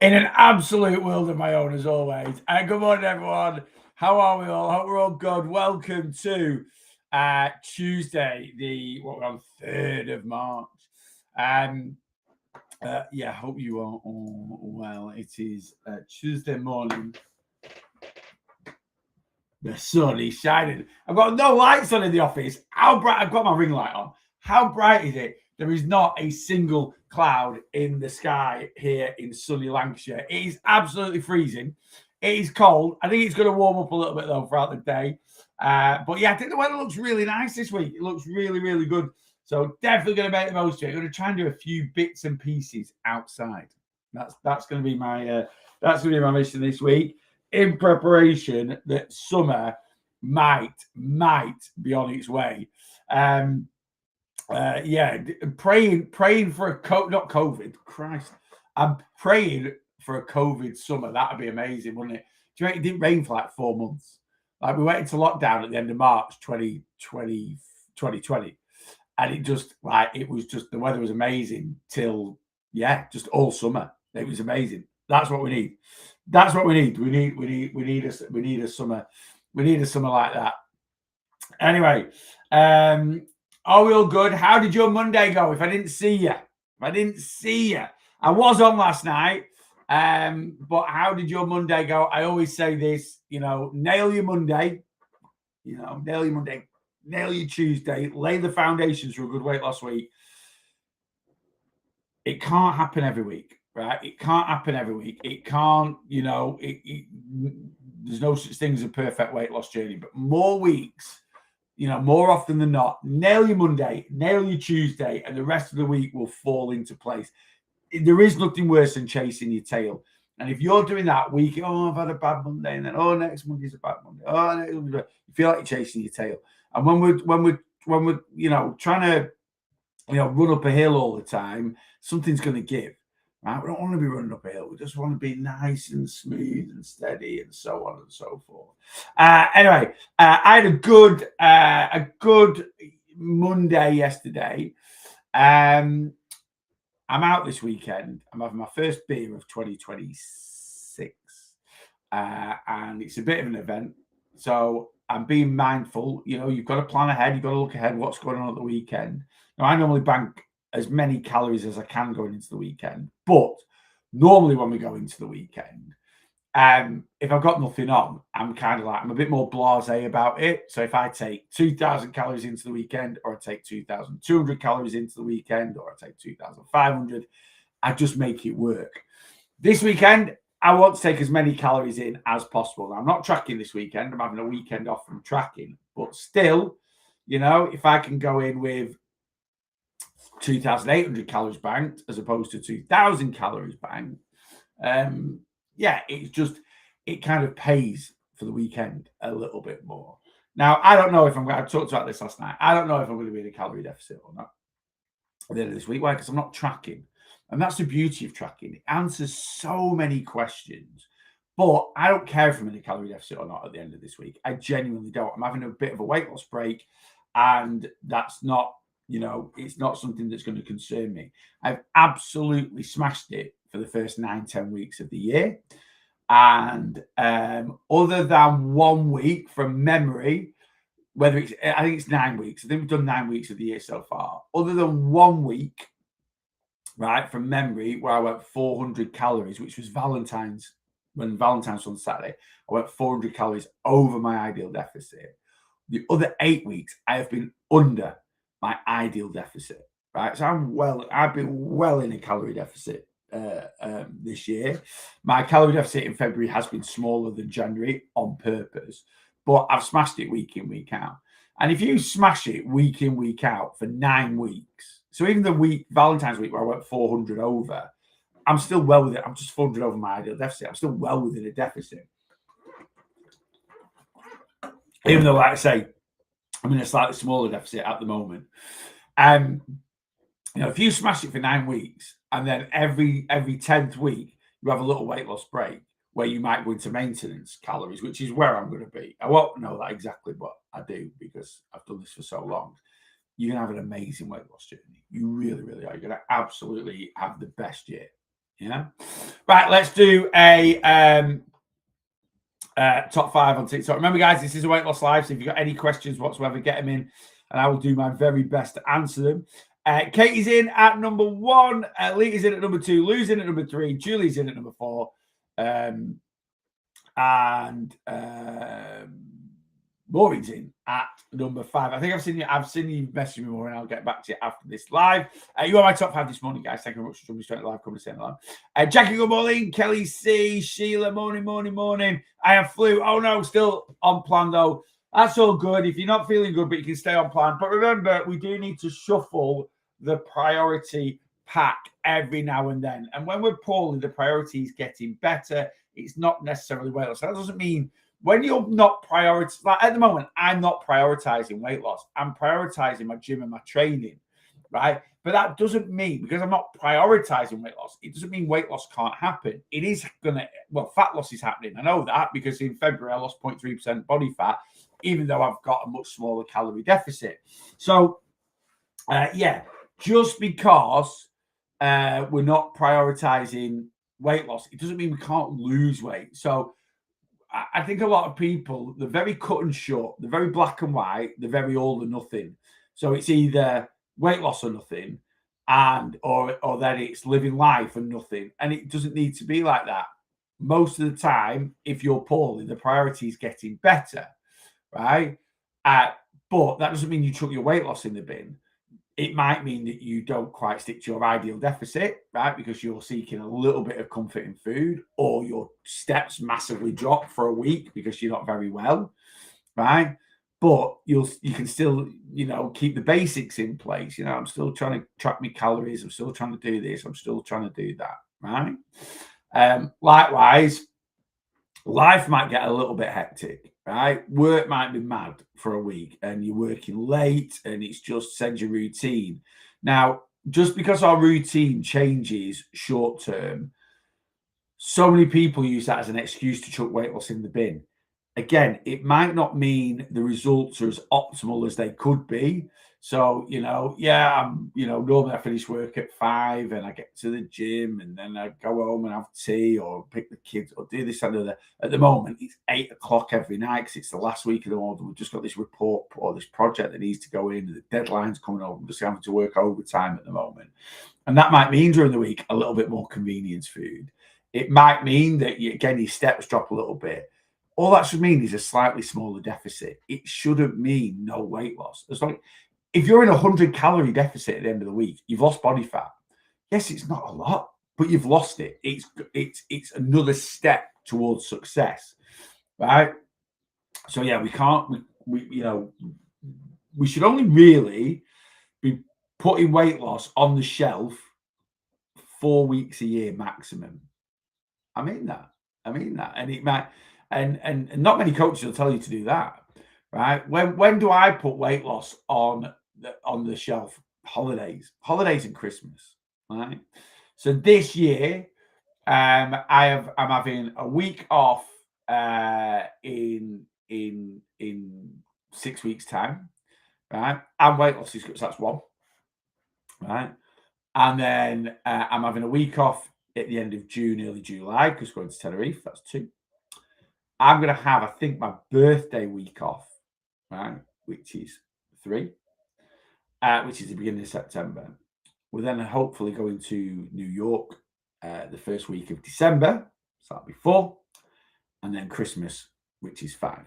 In an absolute world of my own, as always. Good morning, everyone. How are we all? Hope we're all good. Welcome to Tuesday, the 3rd of March. Hope you are all well. It is Tuesday morning. The sun is shining. I've got no lights on in the office. How bright? I've got my ring light on. How bright is it? There is not a single cloud in the sky here in sunny Lancashire. It is absolutely freezing. It is cold. I think it's going to warm up a little bit though throughout the day. But yeah, I think the weather looks really nice this week. It looks really, really good. So definitely going to make the most of it. I'm going to try and do a few bits and pieces outside. That's going to be my mission this week, in preparation that summer might be on its way. Praying for a not COVID. Christ, I'm praying for a COVID summer. That'd be amazing, wouldn't it? Do you know it didn't rain for like 4 months? Like we went into lockdown at the end of March 2020, and it was just the weather was amazing till just all summer. It was amazing. That's what we need. That's what we need. We need a summer. We need a summer like that. Anyway, are we all good? How did your Monday go? If I didn't see you, I was on last night. But how did your Monday go? I always say this, nail your Monday, nail your Tuesday, lay the foundations for a good weight loss week. It can't happen every week, right? It can't happen every week. It can't, there's no such thing as a perfect weight loss journey, but more weeks, more often than not, nail your Monday, nail your Tuesday, and the rest of the week will fall into place. There is nothing worse than chasing your tail. And if you're doing that week, I've had a bad Monday, and then next Monday's a bad Monday. You feel like you're chasing your tail. And when we're trying to run up a hill all the time, something's going to give. Right? We don't want to be running up a hill. We just want to be nice and smooth and steady and so on and so forth. Anyway, I had a good Monday yesterday. I'm out this weekend. I'm having my first beer of 2026. And it's a bit of an event. So I'm being mindful. You've got to plan ahead. You've got to look ahead what's going on at the weekend. Now, I normally bank as many calories as I can going into the weekend. But normally when we go into the weekend, if I've got nothing on, I'm a bit more blasé about it. So if I take 2,000 calories into the weekend, or I take 2,200 calories into the weekend, or I take 2,500, I just make it work. This weekend, I want to take as many calories in as possible. Now, I'm not tracking this weekend. I'm having a weekend off from tracking. But still, if I can go in with 2,800 calories banked as opposed to 2,000 calories banked, it kind of pays for the weekend a little bit more. Now, I don't know if I talked about this last night. I don't know if I'm going to be in a calorie deficit or not at the end of this week. Why? Because I'm not tracking. And that's the beauty of tracking. It answers so many questions. But I don't care if I'm in a calorie deficit or not at the end of this week. I genuinely don't. I'm having a bit of a weight loss break, and that's not, it's not something that's going to concern me. I've absolutely smashed it for the first 9-10 weeks of the year. And other than 1 week from memory, I think it's 9 weeks. I think we've done 9 weeks of the year so far. Other than 1 week, right, from memory, where I went 400 calories, which was Valentine's was on Saturday, I went 400 calories over my ideal deficit. The other 8 weeks, I have been under my ideal deficit, right? So I've been well in a calorie deficit this year. My calorie deficit in February has been smaller than January on purpose, but I've smashed it week in, week out. And if you smash it week in, week out for 9 weeks, so even the Valentine's week where I went 400 over, I'm still well with it. I'm just 400 over my ideal deficit. I'm still well within a deficit. Even though, like I say, I'm in a slightly smaller deficit at the moment. If you smash it for 9 weeks and then every 10th week you have a little weight loss break where you might go into maintenance calories, which is where I'm going to be. I won't know that exactly, but I do because I've done this for so long. You're going to have an amazing weight loss journey. You really, really are. You're going to absolutely have the best year Yeah. Right, let's do a top 5 on TikTok. Remember, guys, this is a weight loss live, so if you've got any questions whatsoever, get them in, and I will do my very best to answer them. Katie's in at number 1. Lee's in at number 2. Lou's in at number 3. Julie's in at number 4. And Maureen's in at number 5. I think I've seen you message me, Maureen. I'll get back to you after this live. You are my top 5 this morning, guys. Thank you very much for jumping straight live. Coming to say hello. Jackie, good morning. Kelly C, Sheila, morning. I have flu. Oh no, still on plan though. That's all good. If you're not feeling good, but you can stay on plan. But remember, we do need to shuffle the priority pack every now and then. And when we're poorly, the priority is getting better. It's not necessarily weight loss. That doesn't mean when you're not prioritizing, like at the moment, I'm not prioritizing weight loss. I'm prioritizing my gym and my training, right? But that doesn't mean, because I'm not prioritizing weight loss, it doesn't mean weight loss can't happen. It is going to, well, fat loss is happening. I know that because in February, I lost 0.3% body fat, even though I've got a much smaller calorie deficit. So, yeah, just because we're not prioritizing weight loss, it doesn't mean we can't lose weight. So I think a lot of people, they're very cut and short, they're very black and white, they're very all or nothing. So it's either weight loss or nothing, and or then it's living life and nothing. And it doesn't need to be like that. Most of the time, if you're poorly, the priority is getting better, right? But that doesn't mean you chuck your weight loss in the bin. It might mean that you don't quite stick to your ideal deficit, right? Because you're seeking a little bit of comfort in food, or your steps massively drop for a week because you're not very well, right? But you can still, keep the basics in place. I'm still trying to track my calories. I'm still trying to do this. I'm still trying to do that, right? Likewise, life might get a little bit hectic. Right? Work might be mad for a week and you're working late and it's just send your routine. Now, just because our routine changes short term, so many people use that as an excuse to chuck weight loss in the bin. Again, it might not mean the results are as optimal as they could be. So, normally I finish work at 5 and I get to the gym and then I go home and have tea or pick the kids or do this and that. At the moment, it's 8 o'clock every night because it's the last week of the month. We've just got this report or this project that needs to go in. The deadline's coming up. I'm just having to work overtime at the moment. And that might mean during the week a little bit more convenience food. It might mean that, your steps drop a little bit. All that should mean is a slightly smaller deficit. It shouldn't mean no weight loss. It's like, if you're in a 100-calorie deficit at the end of the week, you've lost body fat. Yes, it's not a lot, but you've lost it. It's another step towards success, right? So yeah, we should only really be putting weight loss on the shelf 4 weeks a year maximum. I mean that, and it might, and not many coaches will tell you to do that, right? When do I put weight loss on the shelf? Holidays and Christmas, right? So this year, I'm having a week off in 6 weeks' time, right? And weight loss is, that's one, right? And then I'm having a week off at the end of June, early July, because going to Tenerife, that's 2. I'm going to have, I think, my birthday week off, right, which is 3, which is the beginning of September. We're then hopefully going to New York the first week of December, so that'll be 4, and then Christmas, which is 5.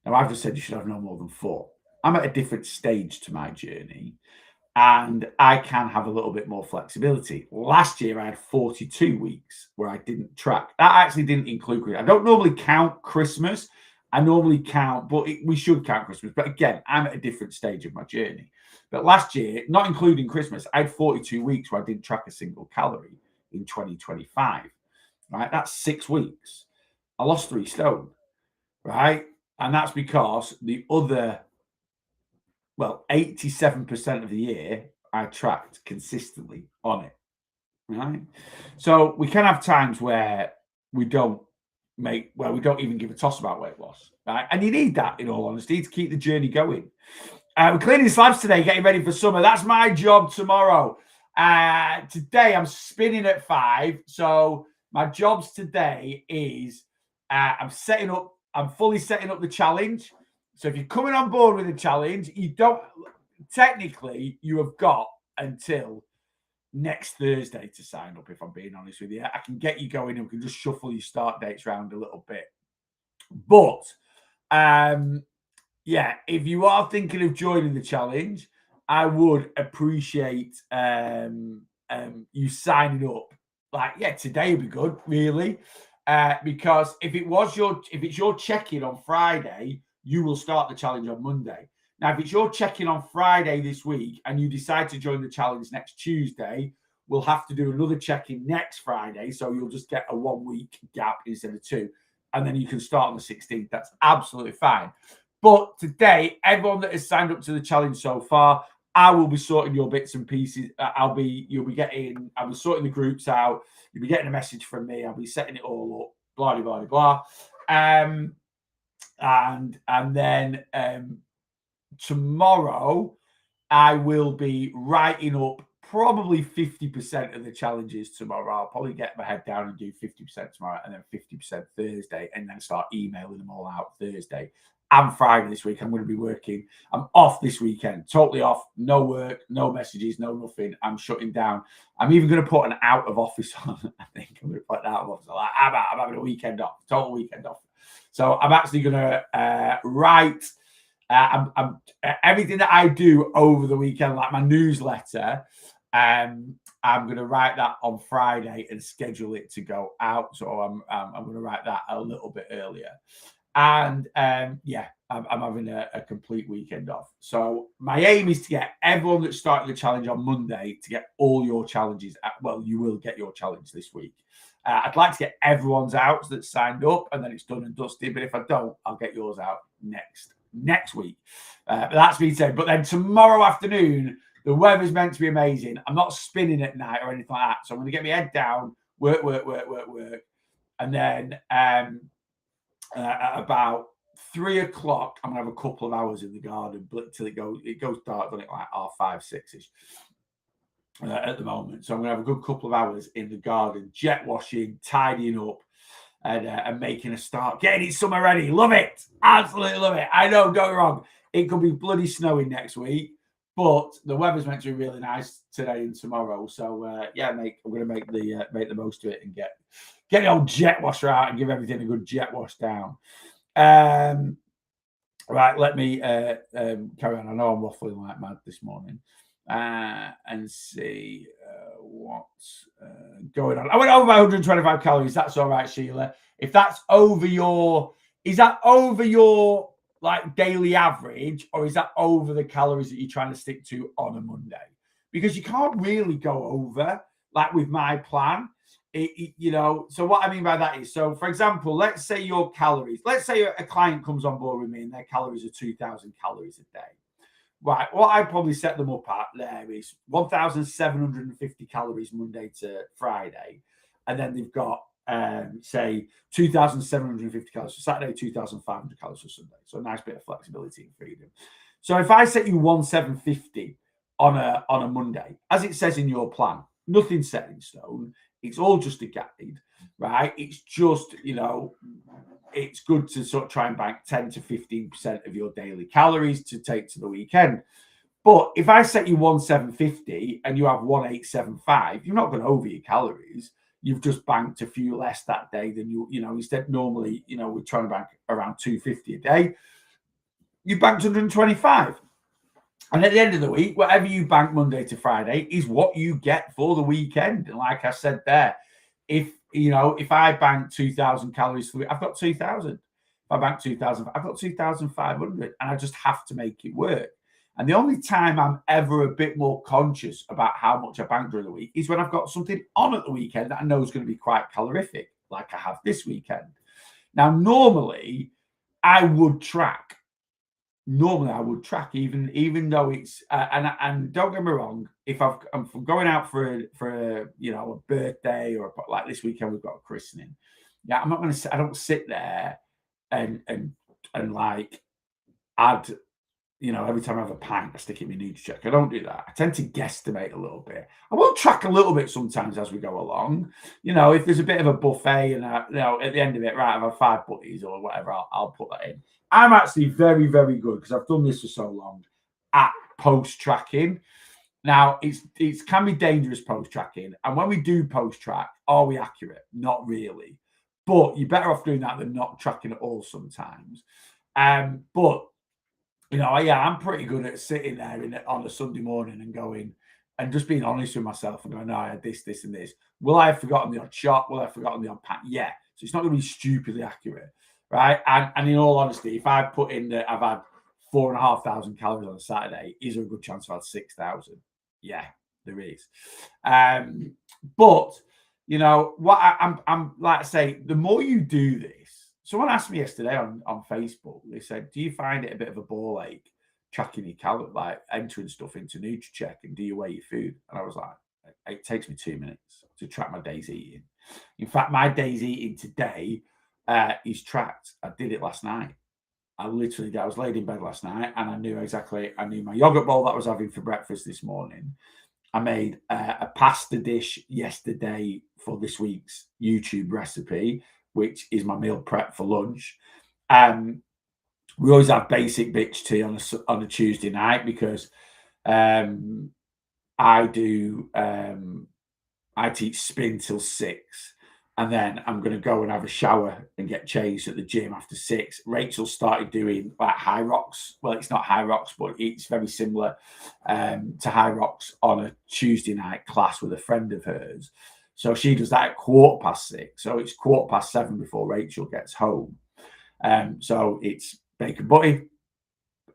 Now, I've just said you should have no more than 4. I'm at a different stage to my journey, and I can have a little bit more flexibility. Last year, I had 42 weeks where I didn't track. That actually didn't include, I don't normally count Christmas. I normally count, but we should count Christmas. But again, I'm at a different stage of my journey. But last year, not including Christmas, I had 42 weeks where I didn't track a single calorie in 2025, right? That's 6 weeks. I lost 3 stone, right? And that's because the other, 87% of the year, I tracked consistently on it, right? So we can have times where we don't even give a toss about weight loss, right? And you need that, in all honesty, to keep the journey going. We're cleaning slabs today, getting ready for summer. That's my job tomorrow. Today I'm spinning at 5. So my jobs today is I'm fully setting up the challenge. So if you're coming on board with the challenge, you have got until next Thursday to sign up, if I'm being honest with you. I can get you going and we can just shuffle your start dates around a little bit. But if you are thinking of joining the challenge, I would appreciate you signing up. Today would be good, really. Because if it's your check-in on Friday, you will start the challenge on Monday. Now, if it's your check-in on Friday this week and you decide to join the challenge next Tuesday, we'll have to do another check-in next Friday. So you'll just get a 1 week gap instead of 2. And then you can start on the 16th. That's absolutely fine. But today, everyone that has signed up to the challenge so far, I will be sorting your bits and pieces. I'll be sorting the groups out. You'll be getting a message from me. I'll be setting it all up. Blah blah blah blah. And then tomorrow, I will be writing up probably 50% of the challenges tomorrow. I'll probably get my head down and do 50% tomorrow and then 50% Thursday and then start emailing them all out Thursday and Friday this week. I'm going to be working. I'm off this weekend, totally off. No work, no messages, no nothing. I'm shutting down. I'm even going to put an out of office on. I think I'm going to put an out of office. I'm having a weekend off, total weekend off. So I'm actually going to write everything that I do over the weekend, like my newsletter. I'm going to write that on Friday and schedule it to go out. So I'm going to write that a little bit earlier. And I'm having a complete weekend off. So my aim is to get everyone that started the challenge on Monday to get all your challenges. You will get your challenge this week. I'd like to get everyone's out that signed up, and then it's done and dusted. But if I don't, I'll get yours out next week. But that's being said. But then tomorrow afternoon, the weather's meant to be amazing. I'm not spinning at night or anything like that. So I'm going to get my head down, work. And then at about 3 o'clock, I'm going to have a couple of hours in the garden till it goes dark, doesn't it, like 5, 6-ish at the moment. So I'm going to have a good couple of hours in the garden, jet washing, tidying up, and making a start, getting it summer ready. Love it. Absolutely love it. I know, don't get wrong. It could be bloody snowing next week, but the weather's meant to be really nice today and tomorrow. So I'm going to make the most of it and get the old jet washer out and give everything a good jet wash down. Right, let me carry on. I know I'm waffling like mad this morning. And see what's going on. I went over my 125 calories. That's all right, Sheila. If that's is that over your like daily average, or is that over the calories that you're trying to stick to on a Monday? Because you can't really go over, like with my plan. So what I mean by that is, so for example, let's say a client comes on board with me and their calories are 2,000 calories a day. Right, what I probably set them up at there is 1,750 calories Monday to Friday. And then they've got, say, 2,750 calories for Saturday, 2,500 calories for Sunday. So a nice bit of flexibility and freedom. So if I set you 1,750 on a Monday, as it says in your plan, nothing set in stone. It's all just a guide, right? It's just, it's good to sort of try and bank 10 to 15% of your daily calories to take to the weekend. But if I set you 1,750 and you have 1,875, you're not going over your calories. You've just banked a few less that day than instead normally, we're trying to bank around 250 a day. You banked 125. And at the end of the week, whatever you bank Monday to Friday is what you get for the weekend. And like I said there, if I bank 2,000 calories for the week, I've got 2,000. If I bank 2,000, I've got 2,500, and I just have to make it work. And the only time I'm ever a bit more conscious about how much I bank during the week is when I've got something on at the weekend that I know is going to be quite calorific, like I have this weekend. Now, normally I would track. Even though it's and don't get me wrong, if I'm going out for a birthday or like this weekend we've got a christening, I'm not going to. I don't sit there and like add every time I have a pint, I stick it in my NutriCheck. I don't do that. I tend to guesstimate a little bit. I will track a little bit sometimes as we go along. If there's a bit of a buffet and at the end of it, right, I've had 5 butties or whatever, I'll put that in. I'm actually very, very good because I've done this for so long at post tracking. Now, it can be dangerous post tracking, and when we do post track, are we accurate? Not really, but you're better off doing that than not tracking at all sometimes. But I'm pretty good at sitting there on a Sunday morning and going and just being honest with myself and going, no, I had this, this, and this. Will I have forgotten the odd shot? Will I have forgotten the odd pack? Yeah. So it's not going to be stupidly accurate, right? And in all honesty, if I put in that I've had 4,500 calories on a Saturday, is there a good chance I've had 6,000? Yeah, there is. But what I'm like I say, the more you do this, someone asked me yesterday on Facebook, they said, do you find it a bit of a ball ache tracking your calories, like entering stuff into NutriCheck, and do you weigh your food? And I was like, it takes me 2 minutes to track my day's eating. In fact, my day's eating today is tracked. I did it last night. I was laid in bed last night and I knew my yogurt bowl that I was having for breakfast this morning. I made a pasta dish yesterday for this week's YouTube recipe, which is my meal prep for lunch. We always have basic bitch tea on a Tuesday night because I teach spin till 6. And then I'm going to go and have a shower and get changed at the gym after 6. Rachel started doing like High Rocks. Well, it's not High Rocks, but it's very similar to High Rocks on a Tuesday night class with a friend of hers. So she does that at 6:15. So it's 7:15 before Rachel gets home. So it's bacon butty,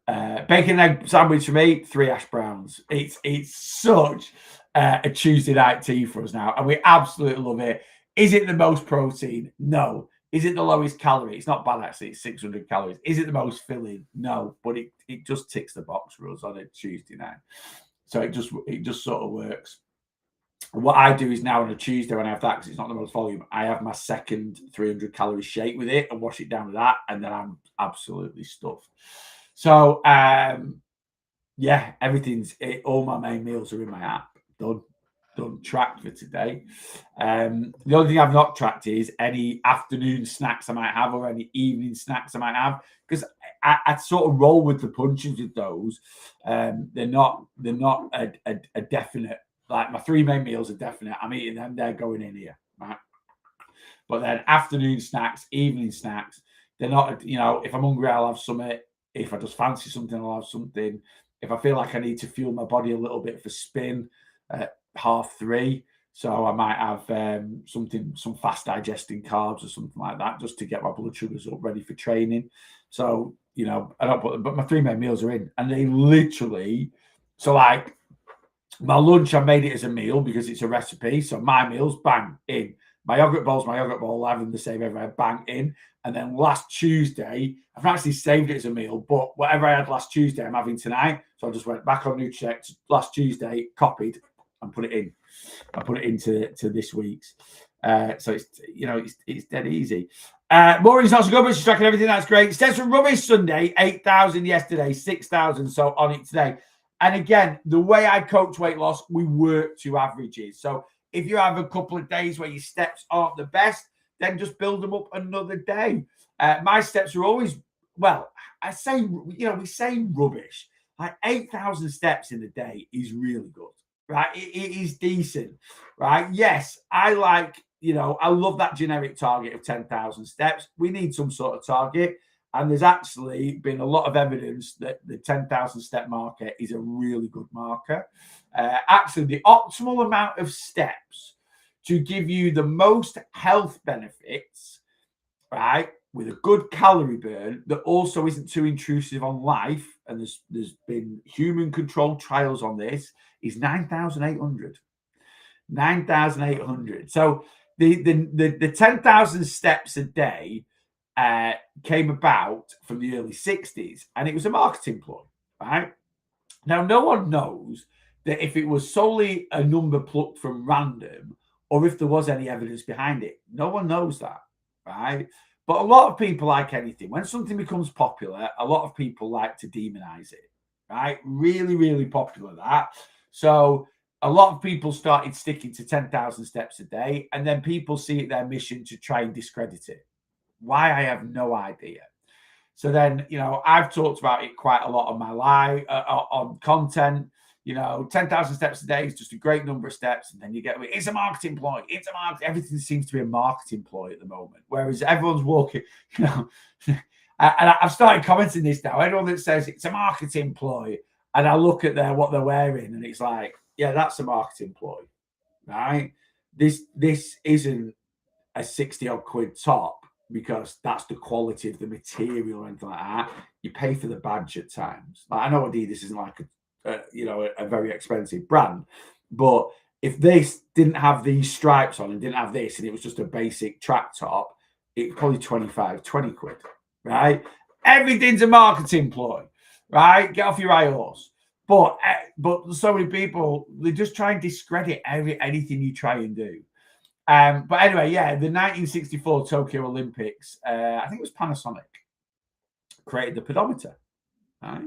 bacon and egg sandwich for me, 3 hash browns. It's such a Tuesday night tea for us now, and we absolutely love it. Is it the most protein? No. Is it the lowest calorie? It's not bad, actually. It's 600 calories. Is it the most filling? No. But it just ticks the box for us on a Tuesday night. So it just sort of works. What I do is now on a Tuesday when I have that, because it's not the most volume, I have my second 300 calorie shake with it and wash it down with that. And then I'm absolutely stuffed. So, yeah, all my main meals are in my app. Done tracked for today. The only thing I've not tracked is any afternoon snacks I might have or any evening snacks I might have, because I sort of roll with the punches with those. They're not a definite, like my 3 main meals are definite. I'm eating them, they're going in here, right? But then afternoon snacks, evening snacks, they're not, if I'm hungry, I'll have something. If I just fancy something, I'll have something. If I feel like I need to fuel my body a little bit for spin, 3:30, so I might have some fast digesting carbs or something like that, just to get my blood sugars up ready for training. So I don't but my 3 main meals are in, and they literally, so like my lunch, I made it as a meal because it's a recipe. So my meals, bang, in. My yogurt bowl, I have them the same everywhere, bang, in. And then last Tuesday, I've actually saved it as a meal, but whatever I had last Tuesday, I'm having tonight. So I just went back on NutriCheck last Tuesday, copied, and put it in. I put it into this week's. So it's dead easy. Maureen's not so good, but she's tracking everything. That's great. Steps from rubbish Sunday, 8,000 yesterday, 6,000. So on it today. And again, the way I coach weight loss, we work to averages. So if you have a couple of days where your steps aren't the best, then just build them up another day. My steps are always, we say rubbish. Like 8,000 steps in a day is really good, right? It is decent, right? Yes, I love that generic target of 10,000 steps. We need some sort of target. And there's actually been a lot of evidence that the 10,000 step marker is a really good marker. Actually, the optimal amount of steps to give you the most health benefits, right, with a good calorie burn that also isn't too intrusive on life, and there's been human controlled trials on this, is 9,800. 9,800. So the 10,000 steps a day came about from the early 60s, and it was a marketing ploy, right? Now, no one knows that if it was solely a number plucked from random or if there was any evidence behind it. No one knows that, right? But a lot of people, like anything, when something becomes popular, a lot of people like to demonize it, right? Really, really popular that. So a lot of people started sticking to 10,000 steps a day, and then people see it their mission to try and discredit it. Why, I have no idea. So then, I've talked about it quite a lot on my live, on content. 10,000 steps a day is just a great number of steps. And then you get, it's a marketing ploy. It's a market. Everything seems to be a marketing ploy at the moment. Whereas everyone's walking, and I've started commenting this now. Anyone that says it's a marketing ploy, and I look at what they're wearing, and it's like, yeah, that's a marketing ploy, right? This isn't a 60 odd quid top, because that's the quality of the material or anything like that. You pay for the badge at times. Like, I know Adidas isn't like a very expensive brand, but if this didn't have these stripes on and didn't have this, and it was just a basic track top, it's probably 25, 20 quid, right? Everything's a marketing ploy, right? Get off your high horse. But so many people, they just try and discredit anything you try and do. But anyway, yeah, the 1964 Tokyo Olympics, I think it was Panasonic, created the pedometer, right?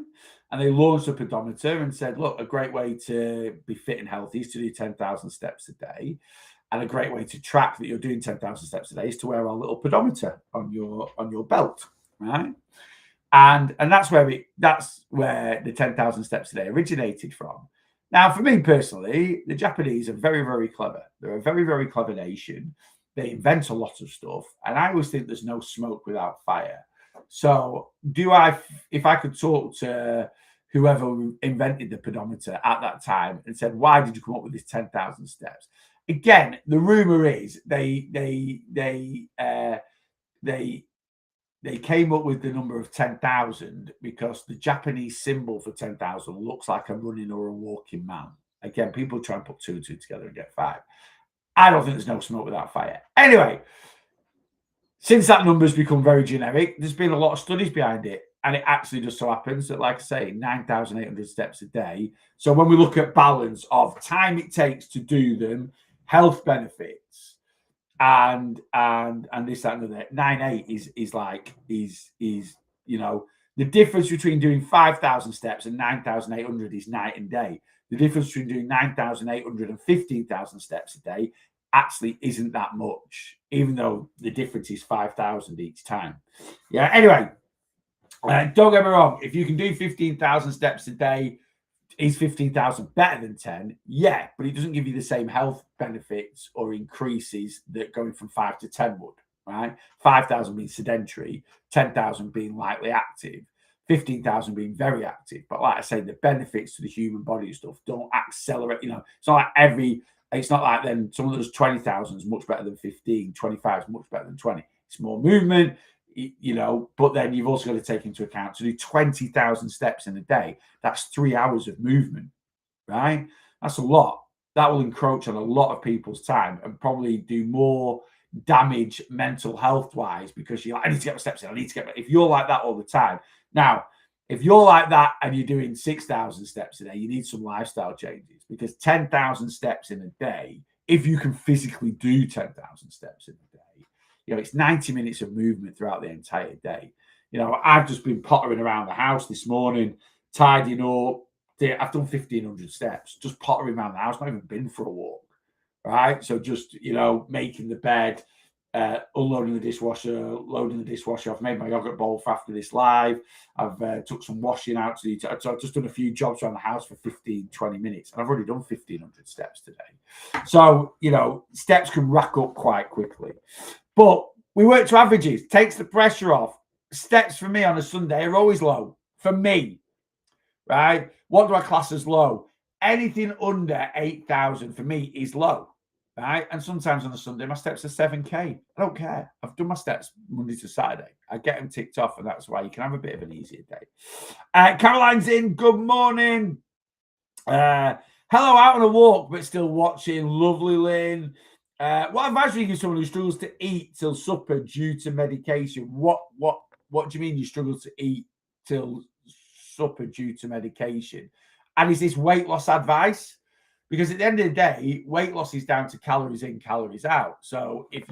And they launched the pedometer and said, look, a great way to be fit and healthy is to do 10,000 steps a day. And a great way to track that you're doing 10,000 steps a day is to wear a little pedometer on your belt, right? And that's where the 10,000 steps a day originated from. Now, for me personally, the Japanese are very, very clever. They're a very, very clever nation. They invent a lot of stuff. And I always think there's no smoke without fire. So if I could talk to whoever invented the pedometer at that time and said, why did you come up with this 10,000 steps? Again, the rumor is they came up with the number of 10,000 because the Japanese symbol for 10,000 looks like a running or a walking man. Again, people try and put two and two together and get 5. I don't think there's no smoke without fire. Anyway, since that number's become very generic, there's been a lot of studies behind it. And it actually just so happens that, like I say, 9,800 steps a day. So when we look at balance of time it takes to do them, health benefits, and this, that, and that, 9.8 is the difference between doing 5,000 steps and 9,800 is night and day. The difference between doing 9,800 and 15,000 steps a day actually isn't that much, even though the difference is 5,000 each time. Yeah. Anyway, don't get me wrong. If you can do 15,000 steps a day, is 15,000 better than 10? Yeah, but it doesn't give you the same health benefits or increases that going from 5 to 10 would, right? 5,000 being sedentary, 10,000 being lightly active, 15,000 being very active. But like I say, the benefits to the human body and stuff don't accelerate. It's not like then someone that does 20,000 is much better than 15, 25 is much better than 20. It's more movement. But then you've also got to take into account to do 20,000 steps in a day. That's 3 hours of movement, right? That's a lot. That will encroach on a lot of people's time and probably do more damage mental health wise, because you're like, I need to get my steps in. I need to if you're like that all the time. Now, if you're like that and you're doing 6,000 steps a day, you need some lifestyle changes, because 10,000 steps in a day, if you can physically do 10,000 steps in a day, it's 90 minutes of movement throughout the entire day. I've just been pottering around the house this morning, tidying up. I've done 1,500 steps, just pottering around the house, not even been for a walk, right? So just, making the bed, unloading the dishwasher, loading the dishwasher. I've made my yogurt bowl for after this live. I've took some washing out to do. So I've just done a few jobs around the house for 15, 20 minutes. And I've already done 1,500 steps today. So, steps can rack up quite quickly. But we work to averages, takes the pressure off. Steps for me on a Sunday are always low. For me, right? What do I class as low? Anything under 8,000 for me is low, right? And sometimes on a Sunday, my steps are 7K. I don't care. I've done my steps Monday to Saturday. I get them ticked off, and that's why you can have a bit of an easier day. Caroline's in. Good morning. Hello, out on a walk, but still watching. Lovely, Lynn. What advice would you give someone who struggles to eat till supper due to medication? What do you mean you struggle to eat till supper due to medication? And is this weight loss advice? Because at the end of the day, weight loss is down to calories in, calories out. So it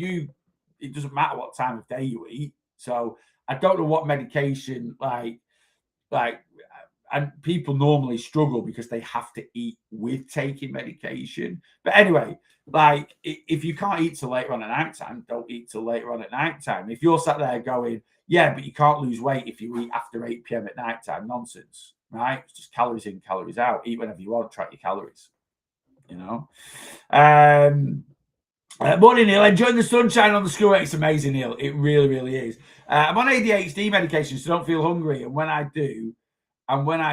doesn't matter what time of day you eat. So I don't know what medication, like and people normally struggle because they have to eat with taking medication. But anyway, like if you can't eat till later on at night time, don't eat till later on at night time. If you're sat there going, yeah, but you can't lose weight if you eat after 8 p.m. at night time, nonsense, right? It's just calories in, calories out. Eat whenever you want, track your calories, you know. Morning, Neil. Enjoying the sunshine on the school. It's amazing, Neil. It really, really is. I'm on ADHD medication, so don't feel hungry. And when I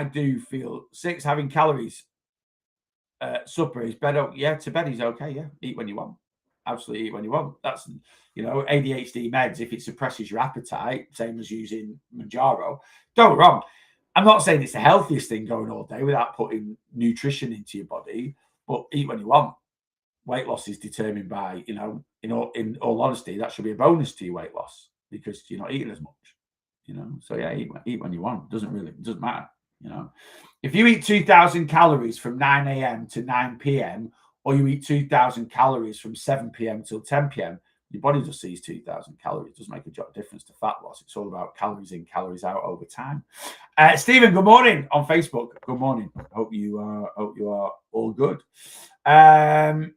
do feel sick, having calories supper is better. Yeah, to bed is okay. Yeah, eat when you want. Absolutely eat when you want. That's, ADHD meds. If it suppresses your appetite, same as using Mounjaro, don't get wrong. I'm not saying it's the healthiest thing going all day without putting nutrition into your body, but eat when you want. Weight loss is determined by, in all honesty, that should be a bonus to your weight loss because you're not eating as much, So yeah, eat when you want. It doesn't matter, If you eat 2,000 calories from 9 a.m. to 9 p.m., or you eat 2,000 calories from 7 p.m. till 10 p.m., your body just sees 2,000 calories. It doesn't make a jot of difference to fat loss. It's all about calories in, calories out over time. Stephen, good morning on Facebook. Good morning. Hope you are all good. And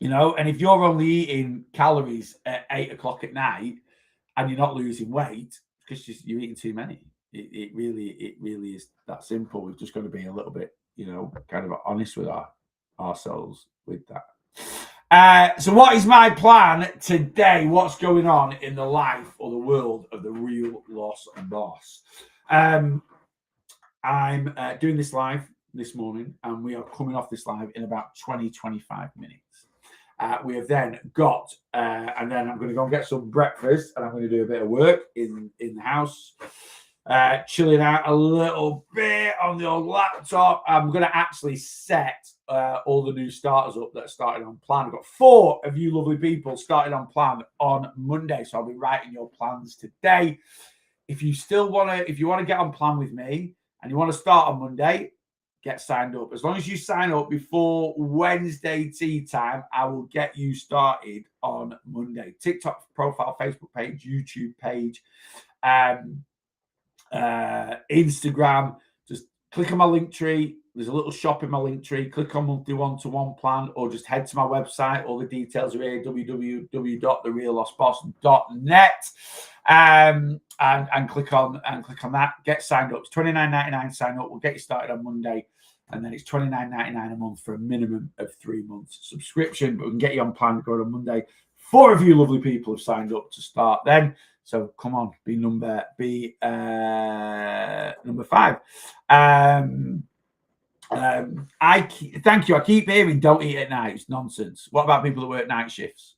if you're only eating calories at 8 o'clock at night and you're not losing weight, because you're eating too many. It really is that simple. We've just got to be a little bit, kind of honest with ourselves with that. So what is my plan today? What's going on in the life or the world of the Real Loss Boss? I'm doing this live this morning, and we are coming off this live in about 20-25 minutes. We have then got, and then I'm going to go and get some breakfast, and I'm going to do a bit of work in the house, chilling out a little bit on the old laptop. I'm going to actually set all the new starters up that are starting on plan. I've got 4 of you lovely people starting on plan on Monday, so I'll be writing your plans today. If you want to get on plan with me and you want to start on Monday, get signed up. As long as you sign up before Wednesday tea time, I will get you started on Monday. TikTok profile, Facebook page, YouTube page, Instagram. Just click on my link tree. There's a little shop in my link tree. Click on monthly one-to-one plan, or just head to my website. All the details are here, www.thereallossboss.net. And click on that. Get signed up. It's $29.99 sign up. We'll get you started on Monday, and then it's $29.99 a month for a minimum of 3 months subscription. But we can get you on plan to go on Monday. 4 of you lovely people have signed up to start then. So come on, be number 5. Thank you. I keep hearing don't eat at night. It's nonsense. What about people that work night shifts?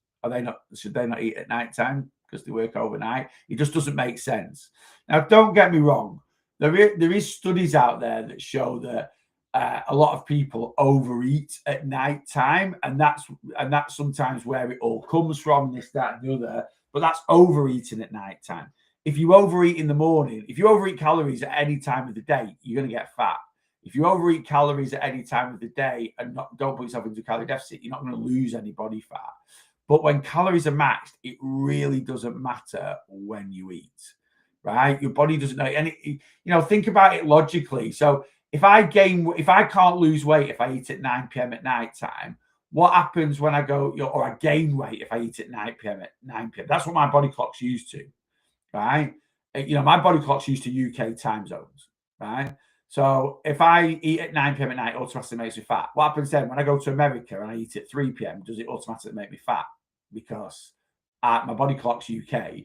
Should they not eat at night time because they work overnight? It just doesn't make sense. Now, don't get me wrong. There is studies out there that show that a lot of people overeat at night time, and that's sometimes where it all comes from, this, that, and the other. But that's overeating at night time. If you overeat in the morning, if you overeat calories at any time of the day, you're going to get fat. If you overeat calories at any time of the day and don't put yourself into a calorie deficit, you're not going to lose any body fat. But when calories are maxed, it really doesn't matter when you eat, right? Your body doesn't know. And think about it logically. So if I can't lose weight if I eat at 9 p.m. at night time, what happens when I go, or I gain weight if I eat at 9 p.m. at 9 p.m.? That's what my body clock's used to, right? My body clock's used to UK time zones, right? So if I eat at 9 p.m. at night, it automatically makes me fat. What happens then when I go to America and I eat at 3 p.m.? Does it automatically make me fat? Because my body clock's UK,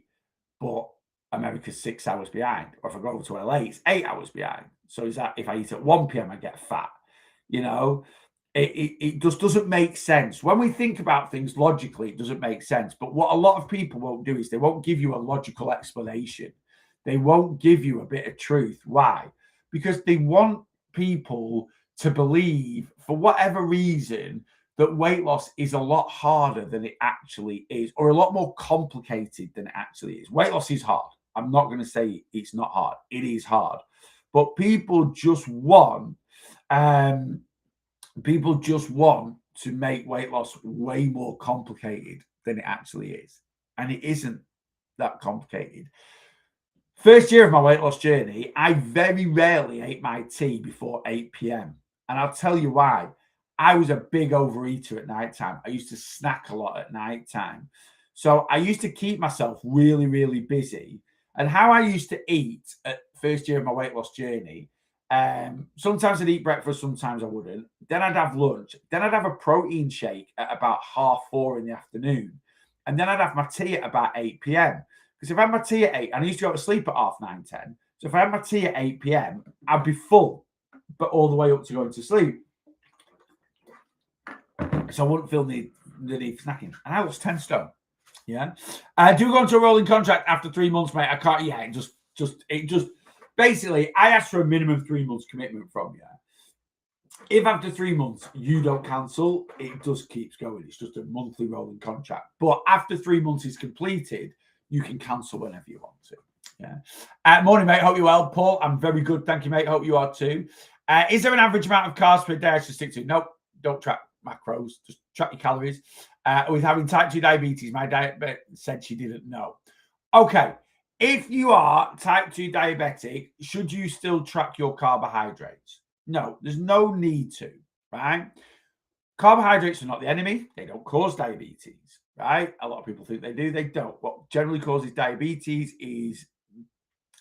but America's 6 hours behind. Or if I go to LA, it's 8 hours behind. So is that if I eat at 1 p.m., I get fat? It just doesn't make sense. When we think about things logically, it doesn't make sense. But what a lot of people won't do is they won't give you a logical explanation. They won't give you a bit of truth. Why? Because they want people to believe, for whatever reason, that weight loss is a lot harder than it actually is, or a lot more complicated than it actually is. Weight loss is hard. I'm not going to say it's not hard. It is hard. But people just want to make weight loss way more complicated than it actually is. And it isn't that complicated. First year of my weight loss journey, I very rarely ate my tea before 8 p.m. And I'll tell you why. I was a big overeater at night time. I used to snack a lot at night time. So I used to keep myself really, really busy. And how I used to eat at first year of my weight loss journey, sometimes I'd eat breakfast, sometimes I wouldn't. Then I'd have lunch. Then I'd have a protein shake at about 4:30 in the afternoon. And then I'd have my tea at about 8 p.m. Because if I had my tea at 8, and I used to go to sleep at 9:30, 10. So if I had my tea at 8 p.m., I'd be full, but all the way up to going to sleep. So I wouldn't feel the need for snacking. And I was 10 stone. Yeah. I do go into a rolling contract after 3 months, mate. I can't, yeah, it just basically, I asked for a minimum 3 months commitment from you. If after 3 months you don't cancel, it just keeps going. It's just a monthly rolling contract. But after 3 months is completed, you can cancel whenever you want to. Yeah. Morning, mate. Hope you're well. Paul, I'm very good. Thank you, mate. Hope you are too. Is there an average amount of carbs per day I should stick to? Nope. Don't track macros. Just track your calories. With having type 2 diabetes, my diet said she didn't know. Okay. If you are type 2 diabetic, should you still track your carbohydrates? No, there's no need to, right? Carbohydrates are not the enemy. They don't cause diabetes, right? A lot of people think they do. They don't. What generally causes diabetes is,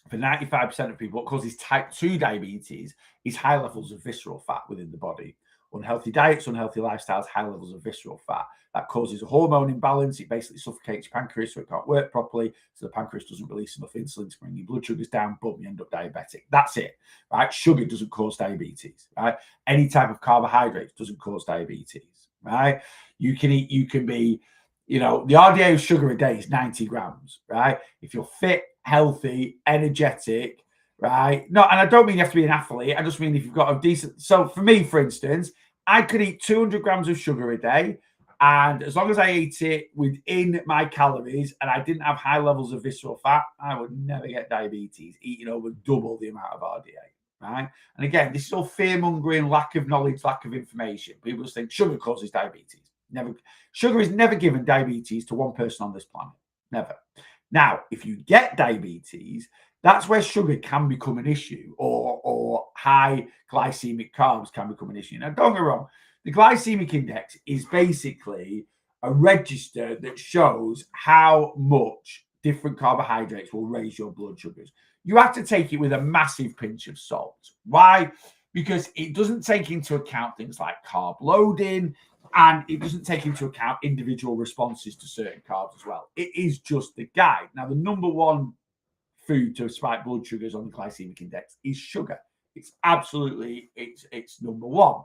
for 95% of people, what causes type 2 diabetes is high levels of visceral fat within the body. Unhealthy diets, unhealthy lifestyles, high levels of visceral fat. That causes a hormone imbalance. It basically suffocates your pancreas so it can't work properly. So the pancreas doesn't release enough insulin to bring your blood sugars down. Boom, you end up diabetic. That's it, right? Sugar doesn't cause diabetes, right? Any type of carbohydrates doesn't cause diabetes, right? You can eat, you can be, the RDA of sugar a day is 90 grams, right? If you're fit, healthy, energetic, right? No, and I don't mean you have to be an athlete. I just mean if you've got a decent. So for me, for instance, I could eat 200 grams of sugar a day. And as long as I ate it within my calories and I didn't have high levels of visceral fat, I would never get diabetes, eating over double the amount of RDA, right? And again, this is all fear-mongering, lack of knowledge, lack of information. People just think sugar causes diabetes. Never. Sugar is never given diabetes to one person on this planet. Never. Now, if you get diabetes, that's where sugar can become an issue, or high glycemic carbs can become an issue. Now, don't get me wrong. The glycemic index is basically a register that shows how much different carbohydrates will raise your blood sugars. You have to take it with a massive pinch of salt. Why? Because it doesn't take into account things like carb loading, and it doesn't take into account individual responses to certain carbs as well. It is just the guide. Now, the number one food to spike blood sugars on the glycemic index is sugar. It's absolutely, it's number one,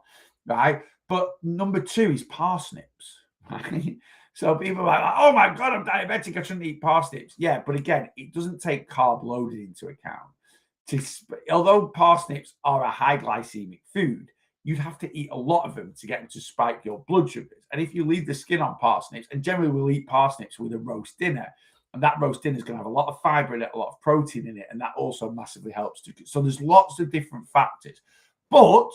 right? But number two is parsnips, right? So people are like, oh my God, I'm diabetic, I shouldn't eat parsnips. Yeah, but again, it doesn't take carb loading into account. Although parsnips are a high glycemic food, you'd have to eat a lot of them to get them to spike your blood sugars. And if you leave the skin on parsnips, and generally we'll eat parsnips with a roast dinner, and that roast dinner is going to have a lot of fiber in it, a lot of protein in it, and that also massively helps to. So there's lots of different factors. But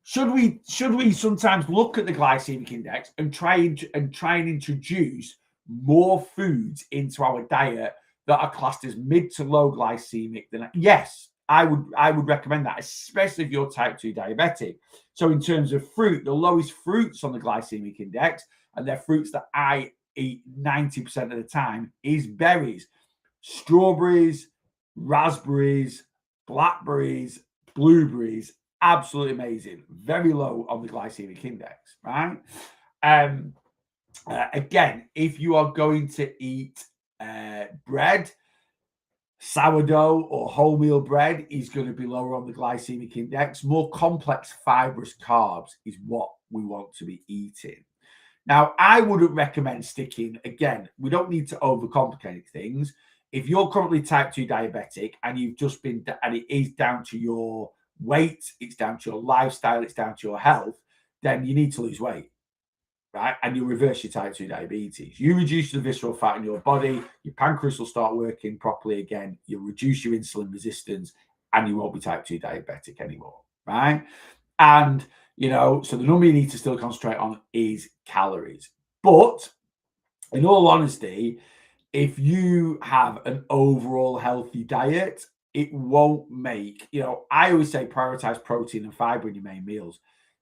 should we sometimes look at the glycemic index and try and introduce more foods into our diet that are classed as mid to low glycemic? Then yes, I would recommend that, especially if you're type 2 diabetic. So in terms of fruit, the lowest fruits on the glycemic index, and they're fruits that I eat 90% of the time, is berries, strawberries, raspberries, blackberries, blueberries. Absolutely amazing. Very low on the glycemic index, right? Again, if you are going to eat bread, sourdough or wholemeal bread is going to be lower on the glycemic index. More complex fibrous carbs is what we want to be eating. Now, I wouldn't recommend sticking, again, we don't need to overcomplicate things. If you're currently type 2 diabetic and you've just been, and it is down to your weight, it's down to your lifestyle, it's down to your health, then you need to lose weight, right? And you reverse your type 2 diabetes. You reduce the visceral fat in your body, your pancreas will start working properly again, you'll reduce your insulin resistance, and you won't be type 2 diabetic anymore, right? And so the number you need to still concentrate on is calories. But in all honesty, if you have an overall healthy diet, it won't make, I always say prioritize protein and fiber in your main meals.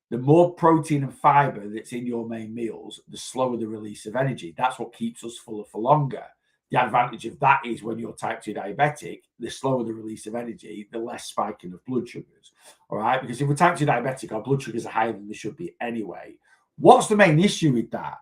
The more protein and fiber that's in your main meals, the slower the release of energy. That's what keeps us fuller for longer. The advantage of that is when you're type 2 diabetic, the slower the release of energy, the less spiking of blood sugars. All right. Because if we're type 2 diabetic, our blood sugars are higher than they should be anyway. What's the main issue with that?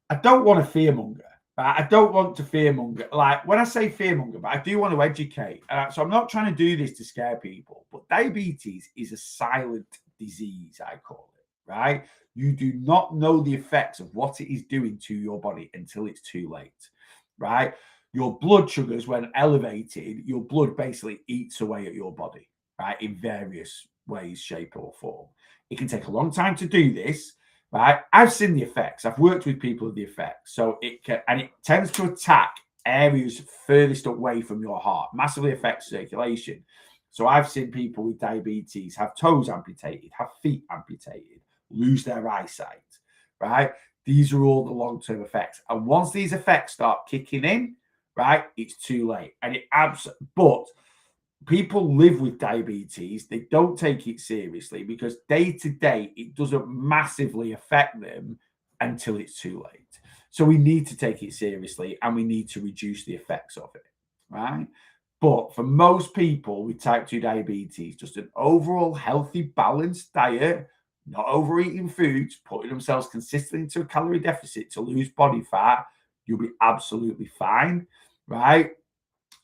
I don't want to fearmonger. Right? I don't want to fearmonger. Like when I say fearmonger, but I do want to educate. So I'm not trying to do this to scare people, but diabetes is a silent disease, I call it, right? You do not know the effects of what it is doing to your body until it's too late, right? Your blood sugars, when elevated, your blood basically eats away at your body, right? In various ways, shape, or form. It can take a long time to do this. Right, I've seen the effects. I've worked with people with the effects. So it tends to attack areas furthest away from your heart, massively affects circulation. So I've seen people with diabetes have toes amputated, have feet amputated, lose their eyesight. Right, these are all the long-term effects. And once these effects start kicking in, right, it's too late. And but people live with diabetes, they don't take it seriously because day to day it doesn't massively affect them until it's too late. So we need to take it seriously and we need to reduce the effects of it, right? But for most people with type 2 diabetes, just an overall healthy, balanced diet, not overeating foods, putting themselves consistently into a calorie deficit to lose body fat, you'll be absolutely fine, right?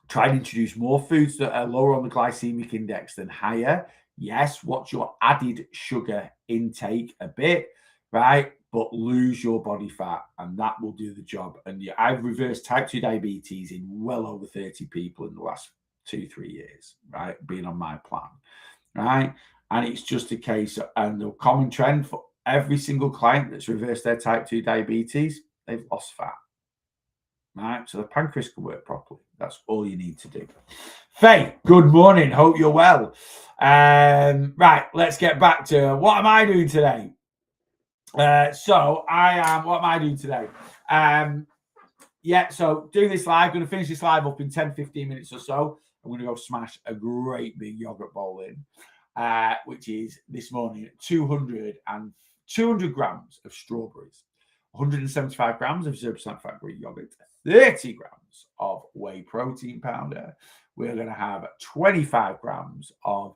Try and introduce more foods that are lower on the glycemic index than higher. Yes, watch your added sugar intake a bit, right? But lose your body fat and that will do the job. And yeah, I've reversed type 2 diabetes in well over 30 people in the last 2-3 years, right? Being on my plan, right? And it's just a case and the common trend for every single client that's reversed their type 2 diabetes, they've lost fat. Right, so the pancreas can work properly. That's all you need to do. Faye, good morning. Hope you're well. Right, let's get back to what am I doing today? What am I doing today? So doing this live, going to finish this live up in 10-15 minutes or so. I'm going to go smash a great big yogurt bowl in, which is this morning 200 grams of strawberries, 175 grams of 0% fat Greek yogurt, 30 grams of whey protein powder. We're going to have 25 grams of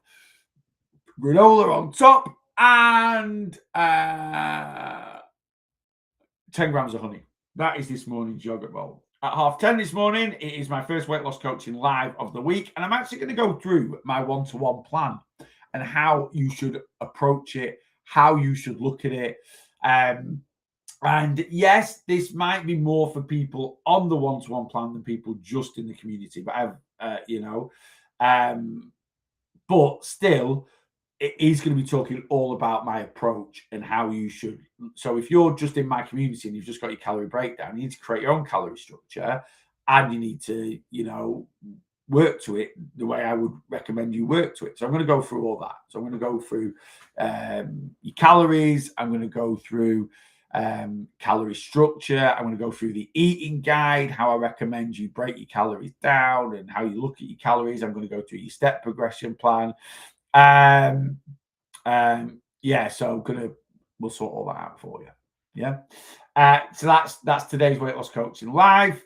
granola on top and 10 grams of honey. That is this morning's yogurt bowl. At 10:30 this morning, it is my first weight loss coaching live of the week. And I'm actually going to go through my one-to-one plan and how you should approach it, how you should look at it. And yes, this might be more for people on the one-to-one plan than people just in the community. But but still, it is going to be talking all about my approach and how you should. So if you're just in my community and you've just got your calorie breakdown, you need to create your own calorie structure, and you need to, work to it the way I would recommend you work to it. So I'm going to go through all that. So I'm going to go through your calories. I'm going to go through calorie structure. I'm going to go through the eating guide, how I recommend you break your calories down and how you look at your calories. I'm going to go through your step progression plan. So we'll sort all that out for you. Yeah. So that's today's weight loss coaching live.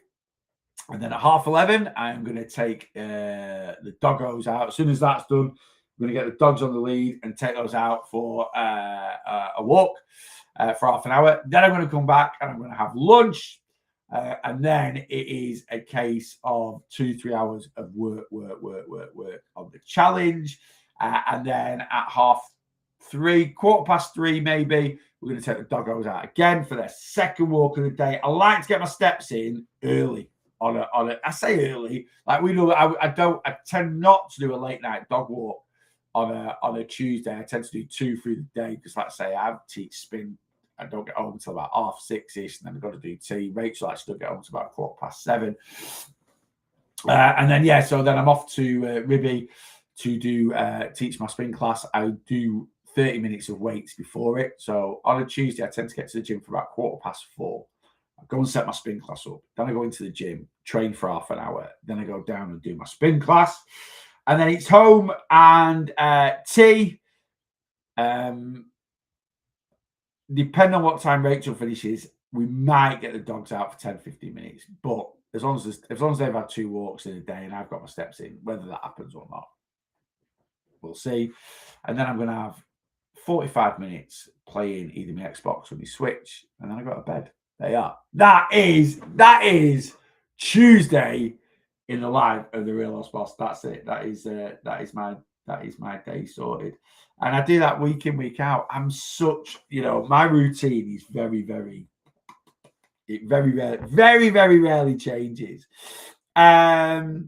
And then at 11:30, I'm going to take the doggos out. As soon as that's done, I'm going to get the dogs on the lead and take those out for a walk for half an hour. Then I'm going to come back and I'm going to have lunch. And then it is a case of 2-3 hours of work on the challenge. And then at 3:30, 3:15 maybe, we're going to take the doggos out again for their second walk of the day. I like to get my steps in early on a I say early, like we know I tend not to do a late night dog walk on a Tuesday. I tend to do 2 through the day because, like I say, I have teach spin. I don't get home until about 6:30ish, and then I've got to do tea. Rachel actually don't get home until about 7:15. And then so then I'm off to Ribby to do teach my spin class. I do 30 minutes of weights before it. So on a Tuesday, I tend to get to the gym for about 4:15. I go and set my spin class up. Then I go into the gym, train for half an hour. Then I go down and do my spin class. And then it's home and tea. Depending on what time Rachel finishes, we might get the dogs out for 10, 15 minutes. But as long as they've had 2 walks in a day and I've got my steps in, whether that happens or not, we'll see. And then I'm going to have 45 minutes playing either my Xbox or my Switch, and then I go to bed. There you are. That is Tuesday in the life of the Real Lost Boss. That's it. That is my day sorted. And I do that week in, week out. I'm such, my routine is very, very rarely changes. Anyway,